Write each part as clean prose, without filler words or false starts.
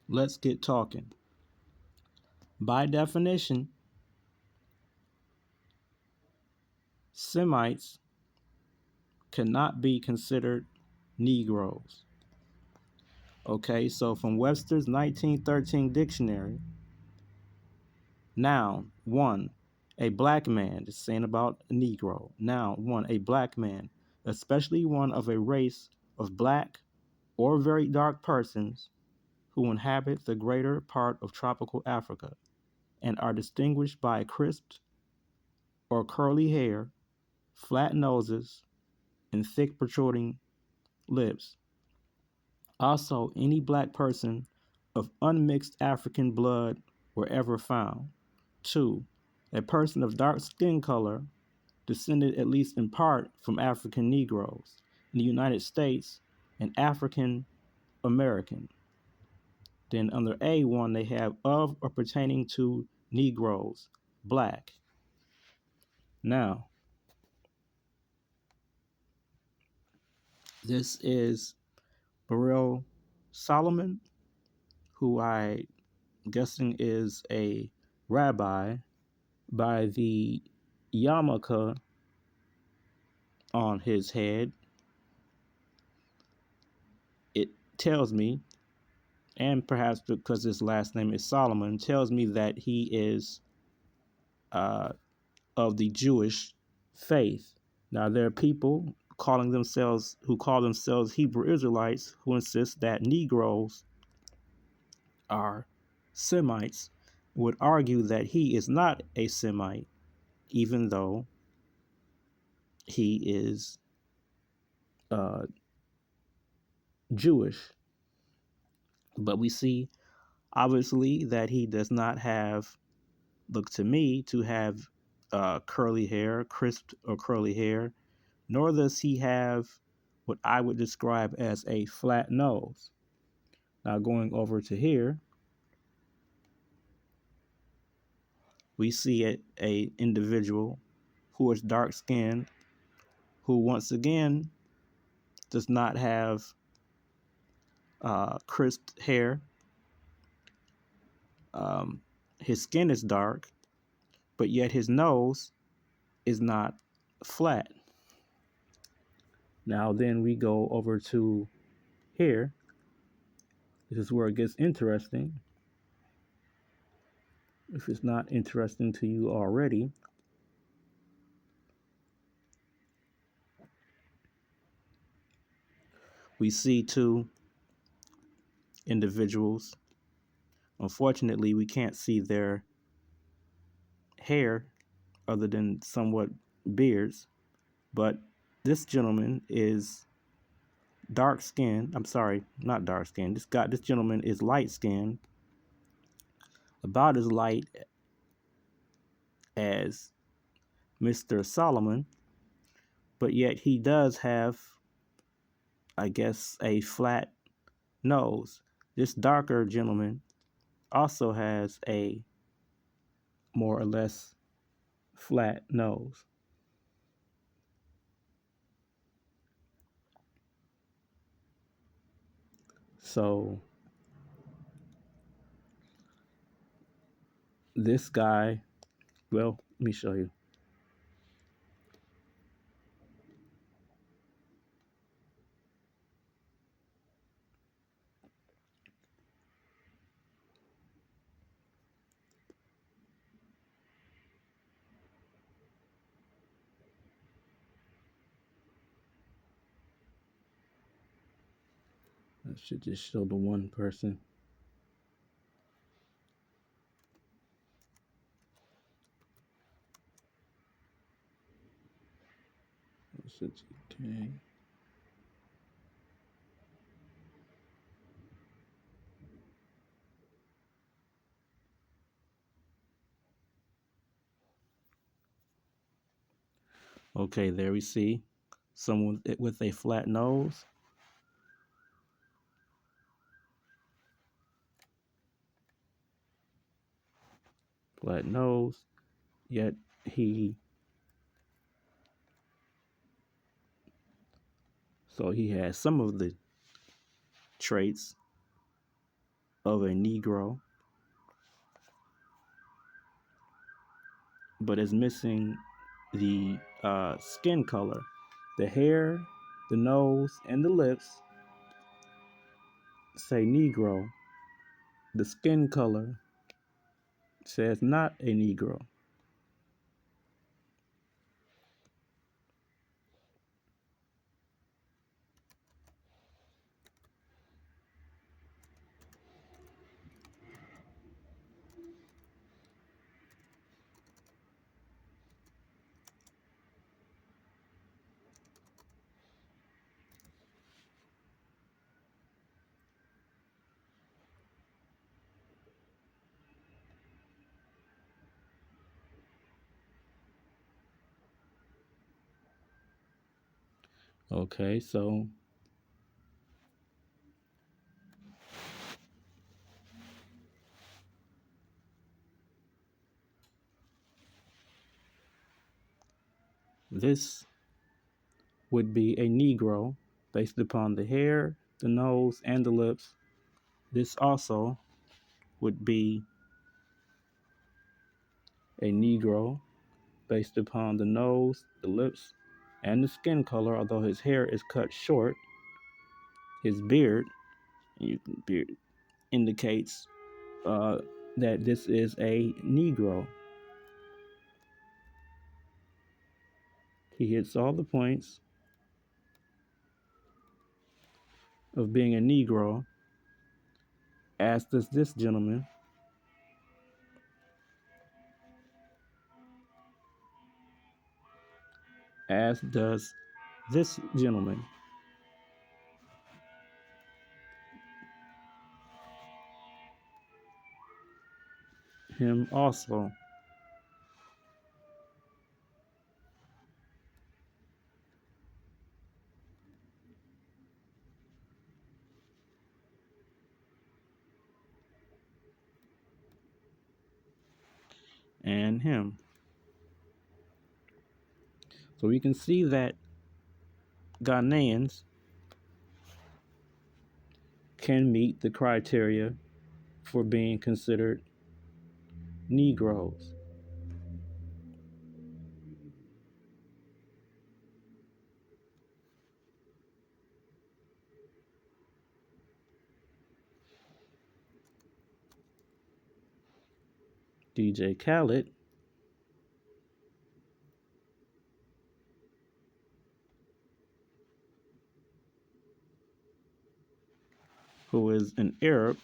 Let's get talking. By definition, Semites cannot be considered Negroes. Okay, so from Webster's 1913 dictionary, noun, one, a black man. It's saying about a Negro. Noun, one, a black man, especially one of a race of black or very dark persons who inhabit the greater part of tropical Africa and are distinguished by crisped or curly hair, flat noses, and thick protruding lips. Also, any black person of unmixed African blood wherever found. Two, a person of dark skin color descended at least in part from African Negroes in the United States and African American. Then under A1, they have of or pertaining to Negroes, black. Now, this is Burrell Solomon, who I guessing is a rabbi by the yarmulke on his head. It tells me, and perhaps because his last name is Solomon, tells me that he is uh, of the Jewish faith. Now, there are people who call themselves Hebrew Israelites who insist that Negroes are Semites, would argue that he is not a Semite, even though he is uh, Jewish. But we see, obviously, that he does not look to me, to have curly hair, crisped or curly hair, nor does he have what I would describe as a flat nose. Now, going over to here, we see a individual who is dark skinned, who once again does not have crisped hair. Um, his skin is dark, but yet his nose is not flat. Now, then we go over to here. This is where it gets interesting. If it's not interesting to you already, we see two individuals. Unfortunately, we can't see their hair other than somewhat beards, but this gentleman is dark skinned. I'm sorry, not dark skinned. This gentleman is light skinned, about as light as Mr. Solomon, but yet he does have, I guess, a flat nose. This darker gentleman also has a more or less flat nose. So this guy, well, let me show you. I should just show the one person. Okay. Okay, there we see someone with a flat nose. Flat nose, yet he so he has some of the traits of a Negro, but is missing the skin color. The hair, the nose, and the lips say Negro. The skin color says not a Negro. Okay, so this would be a Negro based upon the hair, the nose, and the lips. This also would be a Negro based upon the nose, the lips, and the skin color, although his hair is cut short. His beard indicates uh, that this is a Negro. He hits all the points of being a Negro, as does this gentleman, as does this gentleman. Him also. And him. So we can see that Ghanaians can meet the criteria for being considered Negroes. DJ Khaled, who is an Arab,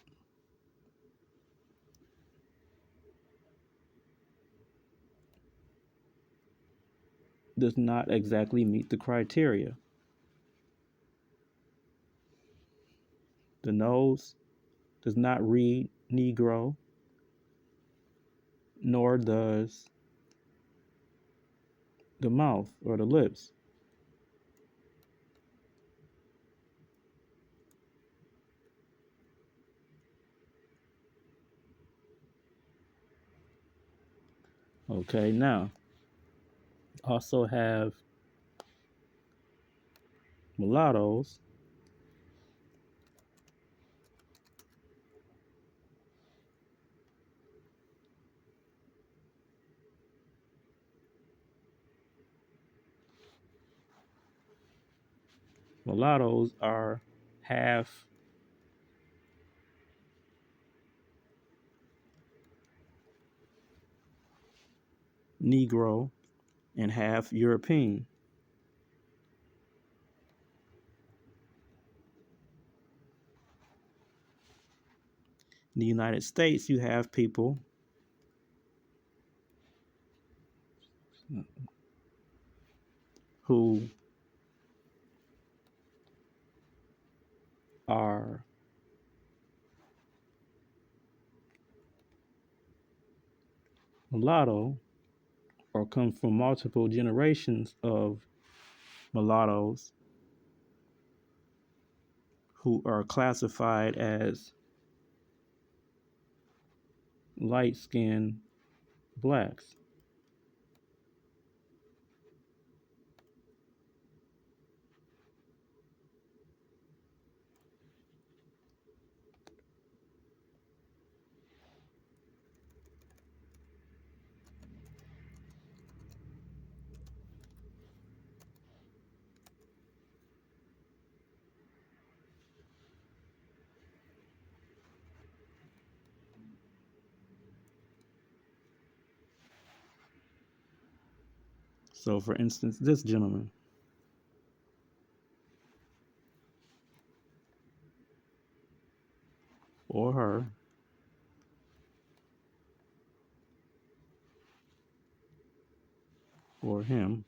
does not exactly meet the criteria. The nose does not read Negro, nor does the mouth or the lips. Okay, now also have mulattoes, mulattoes are half Negro and half European. In the United States, you have people who are mulatto or come from multiple generations of mulattoes who are classified as light skinned blacks. So, for instance, this gentleman or her or him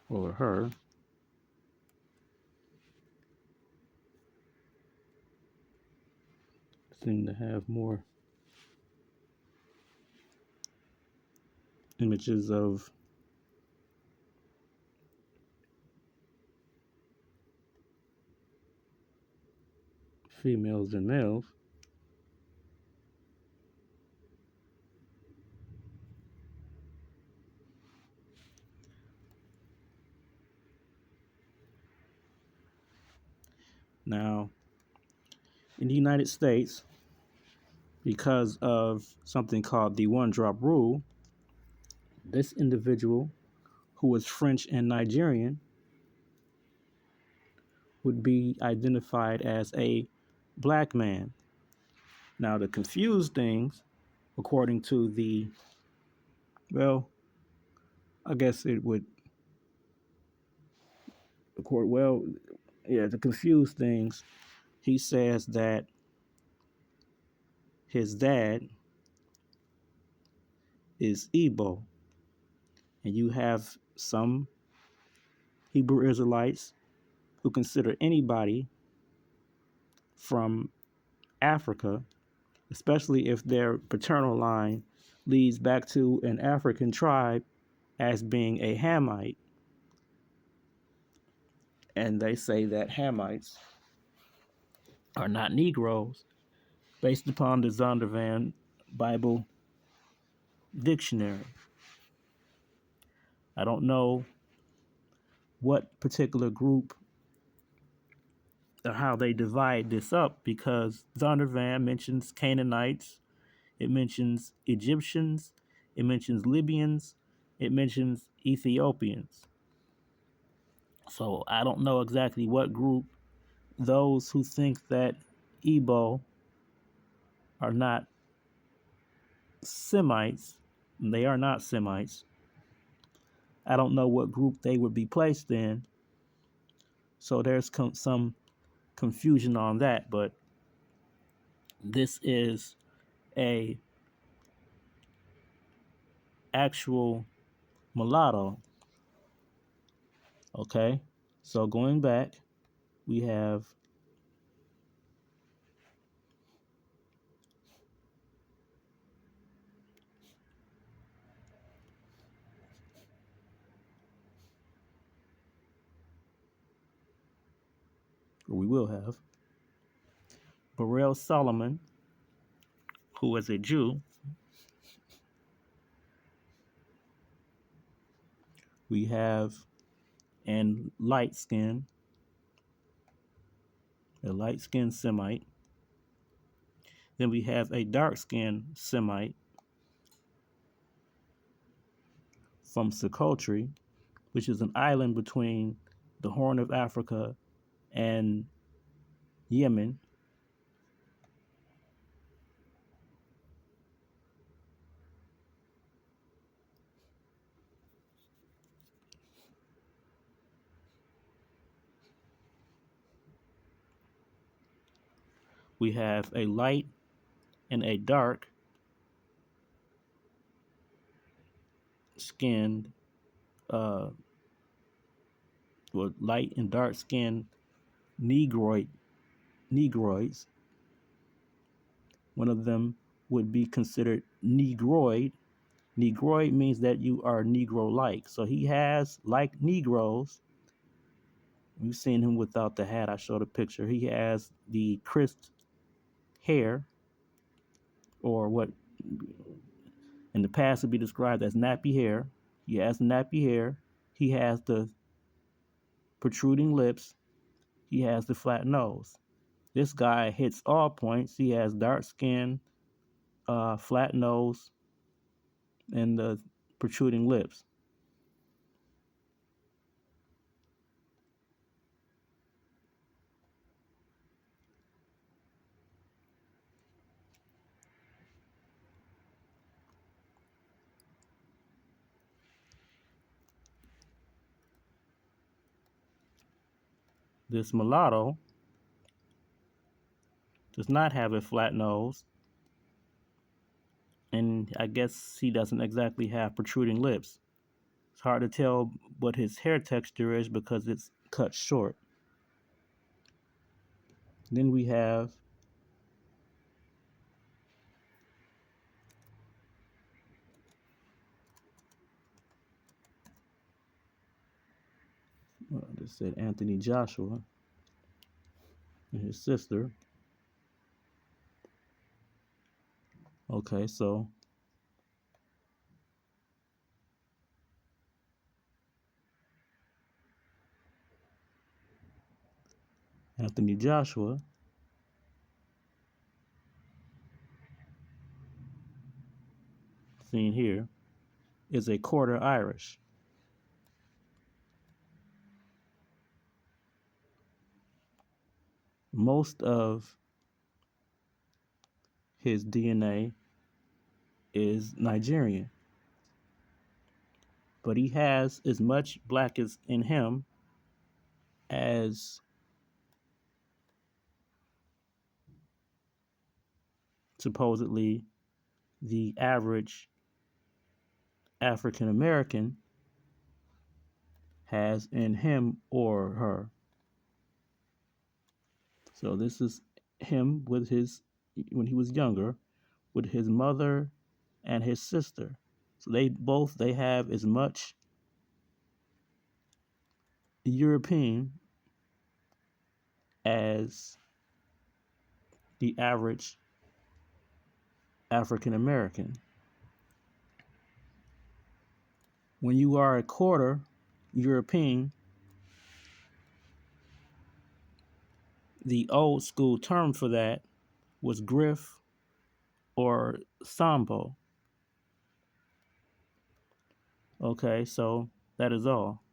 or her seem to have more images of females than males. Now, in the United States, because of something called the one drop rule, this individual who was French and Nigerian would be identified as a black man. Now, to confuse things, according to the, well, I guess it would, well, yeah, to confuse things, he says that his dad is Igbo, and you have some Hebrew Israelites who consider anybody from Africa, especially if their paternal line leads back to an African tribe, as being a Hamite. And they say that Hamites are not Negroes based upon the Zondervan Bible Dictionary. I don't know what particular group or how they divide this up because Zondervan mentions Canaanites, it mentions Egyptians, it mentions Libyans, it mentions Ethiopians. So I don't know exactly what group those who think that Igbo are not Semites, they are not Semites. I don't know what group they would be placed in. So there's some confusion on that, but this is a actual mulatto. Okay, so going back, we have or we will have Burrell Solomon, who was a Jew. We have and a light skinned Semite. Then we have a dark skinned Semite from Socotra, which is an island between the Horn of Africa and Yemen. We have a light and a dark skinned, uh, light and dark skinned Negroids. One of them would be considered Negroid. Negroid means that you are Negro like. So he has, like Negroes, you've seen him without the hat. I showed a picture. He has the crisped hair, or what in the past would be described as nappy hair. He has nappy hair. He has the protruding lips. He has the flat nose. This guy hits all points. He has dark skin, flat nose, and the protruding lips. This mulatto does not have a flat nose, and I guess he doesn't exactly have protruding lips. It's hard to tell what his hair texture is because it's cut short. Then we have I just said Anthony Joshua and his sister. Okay, so Anthony Joshua, seen here, is a quarter Irish. Most of his DNA is Nigerian, but he has as much black as in him as supposedly the average African American has in him or her. So this is him with his when he was younger with his mother and his sister. So they have as much European as the average African American. When you are a quarter European, the old school term for that was griff or sambo. Okay, so that is all.